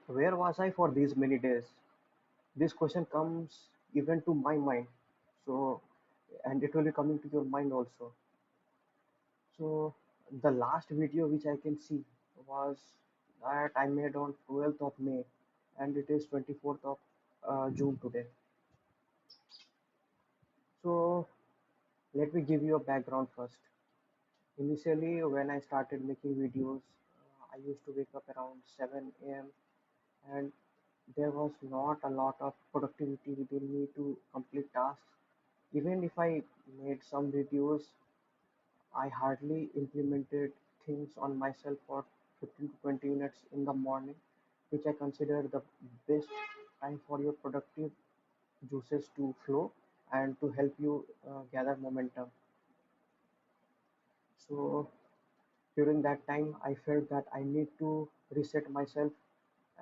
Where was I for these many days? This question comes even to my mind. So, and it will be coming to your mind also. So, the last video which I can see was that I made on 12th of May, and it is 24th of June today. So, let me give you a background first. Initially, when I started making videos, I used to wake up around 7 a.m. and there was not a lot of productivity within me to complete tasks. Even if I made some videos, I hardly implemented things on myself for 15 to 20 minutes in the morning, which I consider the best time for your productive juices to flow and to help you gather momentum. So during that time, I felt that I need to reset myself,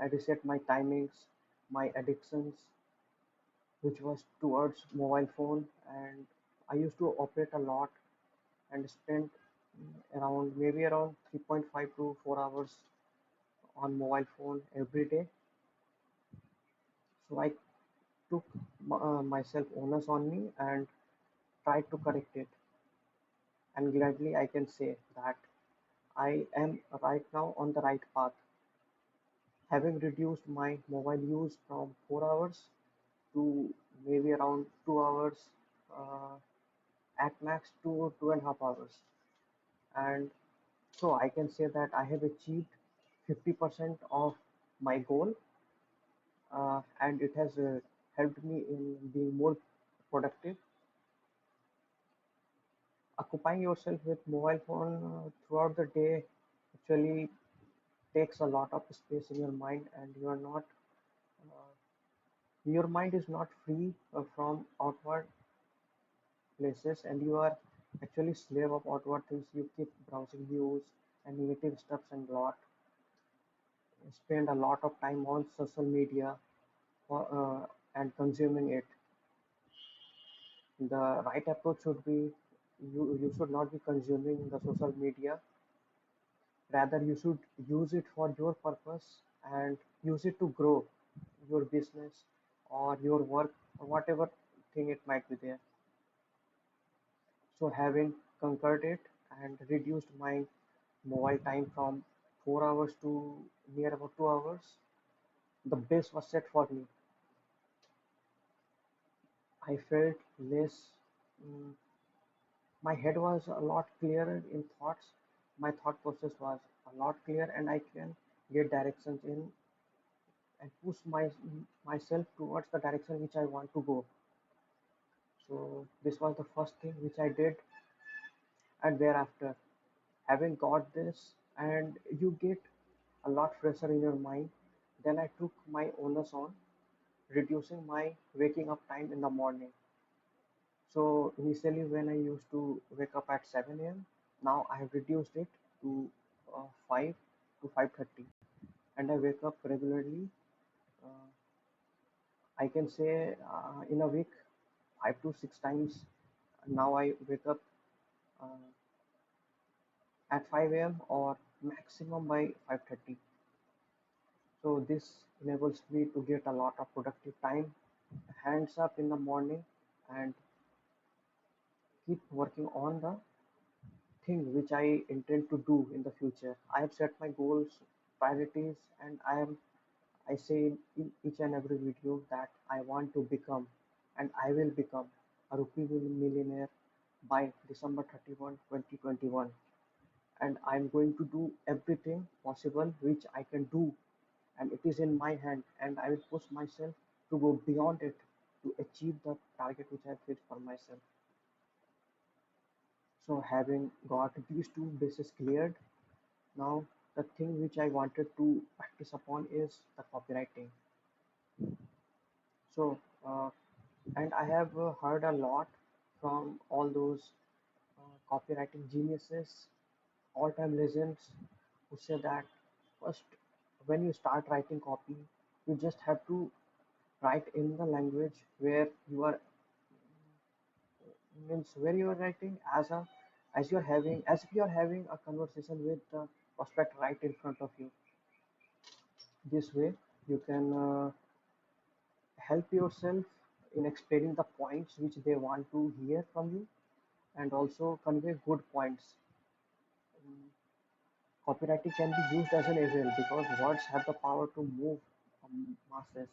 I reset my timings, my addictions, which was towards mobile phone, and I used to operate a lot and spend around maybe around 3.5 to 4 hours on mobile phone every day. So I took myself onus on me and tried to correct it, and gladly I can say that I am right now on the right path, having reduced my mobile use from 4 hours to maybe around 2 hours, uh, at max 2.5 hours. And so I can say that I have achieved 50% of my goal, and it has helped me in being more productive. Occupying yourself with mobile phone throughout the day actually takes a lot of space in your mind, and uh, your mind is not free from outward places, and you are actually slave of outward things. You keep browsing news and negative stuffs and lot spend a lot of time on social media and consuming it. The right approach should be you should not be consuming the social media. Rather, you should use it for your purpose and use it to grow your business or your work or whatever thing it might be there. So, having conquered it and reduced my mobile time from 4 hours to near about 2 hours, the base was set for me. I felt less. mm, My head was a lot clearer in thoughts. My thought process was a lot clear, and I can get directions in and push myself towards the direction which I want to go. So this was the first thing which I did, and thereafter, having got this, and you get a lot fresher in your mind. Then I took my onus on reducing my waking up time in the morning. So initially, when I used to wake up at 7 a.m., now I have reduced it to 5 to 5:30, and I wake up regularly. Uh, I can say in a week 5 to 6 times. Now I wake up uh, at 5 a.m. or maximum by 5:30. So this enables me to get a lot of productive time, hands up in the morning, and keep working on the thing which I intend to do in the future. I have set my goals, priorities, and I say in each and every video that I want to become and I will become a rupee millionaire by December 31, 2021. And I'm going to do everything possible which I can do, and it is in my hand, and I will push myself to go beyond it to achieve the target which I fixed for myself. So having got these two bases cleared, now the thing which I wanted to practice upon is the copywriting. So, and I have heard a lot from all those copywriting geniuses, all-time legends, who say that first, when you start writing copy, you just have to write in the language where you are, means where you are writing as if you are having a conversation with the prospect right in front of you. This way, You can help yourself in explaining the points which they want to hear from you, and also convey good points. Mm, Copywriting can be used as an email because words have the power to move masses.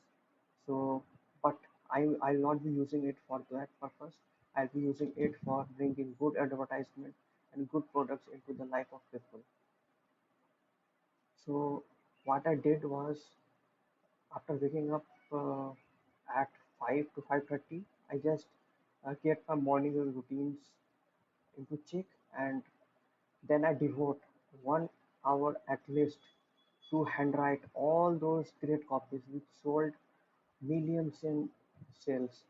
So, but I'll not be using it for that purpose. I'll be using it for bringing good advertisement and good products into the life of people. So, what I did was, after waking up at 5 to 5:30, I just get my morning routines into check, and then I devote 1 hour at least to handwrite all those great copies which sold millions in sales.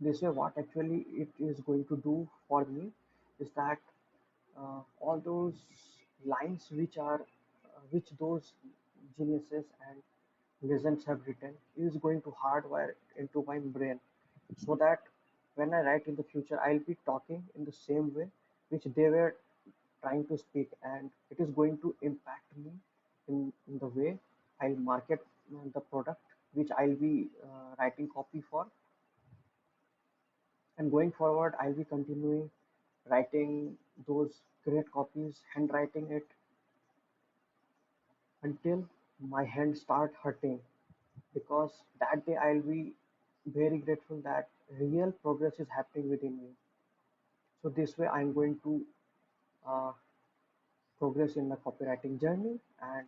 This way, what actually it is going to do for me is that all those lines which those geniuses and legends have written is going to hardwire into my brain, so that when I write in the future, I'll be talking in the same way which they were trying to speak, and it is going to impact me in the way I'll market the product which I'll be writing copy for. And going forward, I'll be continuing writing those great copies, handwriting it until my hands start hurting, because that day I'll be very grateful that real progress is happening within me. So this way I'm going to uh, progress in my copywriting journey. And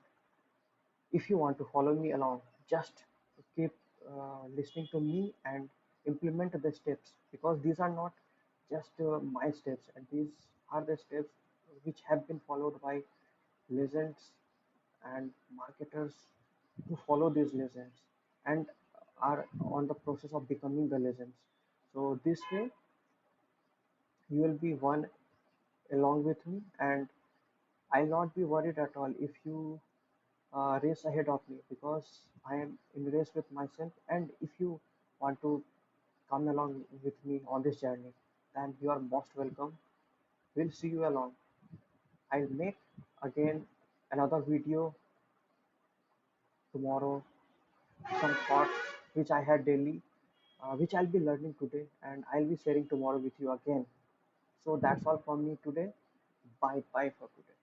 if you want to follow me along, just keep listening to me and implement the steps, because these are not just my steps, and these are the steps which have been followed by legends and marketers who follow these legends and are on the process of becoming the legends. So this way you will be one along with me, and I'll not be worried at all if you race ahead of me, because I am in race with myself. And if you want to come along with me on this journey, then you are most welcome. We'll see you along. I'll make again another video tomorrow, some thoughts which I had daily, which I'll be learning today, and I'll be sharing tomorrow with you again. So that's all from me today. Bye bye for today.